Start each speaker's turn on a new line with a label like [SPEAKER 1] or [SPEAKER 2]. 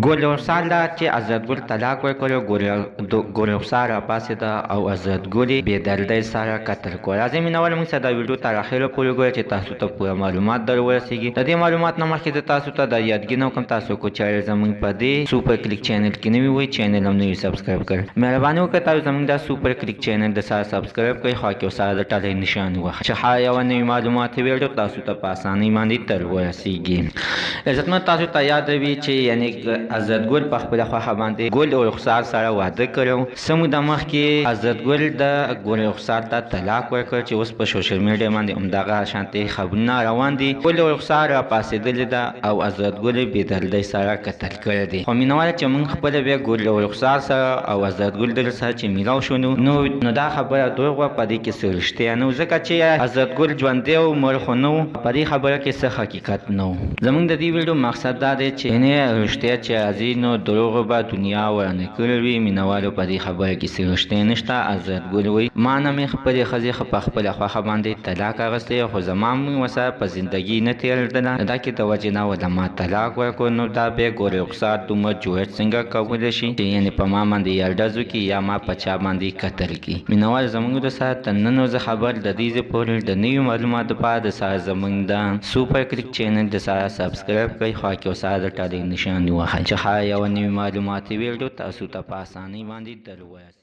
[SPEAKER 1] ګل رخسار لا چې عزتګل طلاق ورکړو ګل رخسار راپاڅېده او عزتګل یې بېدردۍ سره قتل کړ. راځئ مینهوال موږ سره دا ویډیو تر اخره پورې ګورئ چې تاسو ته پوره معلومات در ورسېږي. د دې معلومات نه مخکې زه تاسو ته دا یادګي نه وکړم تاسو کو چارې زموږ په دې سوپر کلیک چینل کې نوي وئ چینل هم نوي سبسکرایب کړئ. مهرباني وکړئ تاسو زموږ دا سوپر کلیک چینل د سره سبسکرایب کړئ خوا کې سره د ټلۍ نشان ووهئ چې هر یوه نوي معلوماتي ویډیو تاسو ته په اسانۍ باندې در ورسېږي. عزتمن تاسو ته یاد وي چې یعنې عزتګل په خپله خوښه باندې ګل رخسار سره واده کړی و. څه موده مخکې عزتګل د ګل رخسار ته طلاق ورکړ چې اوس په سوشل میډیا باندې همدغه شانتې خبرونه روان دي. ګل رخسار راپاڅېدلې ده او عزتګل یې بېدردۍ سره قتل کړی دی. خو مینهواله چې موږ خپله بیا ګل رخسار سره او عزتګل دل سره چې میلاو شو نو دا خبره دروغ وه، په دې کې څه رښتیا نه و، ځکه چې عزتګل ژوندی و مړ خو نه و، په دې خبره کې څه حقیقت نه و. زموږ د دې ویډیو مقصد دا دی چې یعنې رښتیا چې راځي نو دروغو به دنیا ورانه کړې وي. مینهوالو په دې خبره کې څه رښتیا نشته. عزتګل وایي ما نه مې خپلې ښځې په خپله خوښه باندې طلاق اخیستی خو زما مې ورسره په زندګي نه تېرېدله، دا کې د وجې نه و د ما طلاق ورکړو. نو دا بیا ګل رخسار دومره جرأت څنګه کولی شي چې یعنې په ما باندې یا ډز وکړي یا ما په چا باندې قتل کړي. مینهوال زموږ د سره تر نن ورځې خبر د دې ځای پورې د نویو معلوماتو لپاره د سره زموږ د سوپر کلیک چینل د سره سبسکرایب کړئ خوا کې سره د ټلۍ نشان ووهئ چې هر یوه نوي معلوماتي ویډیو تاسو ته په اسانۍ باندې در ورسېږي.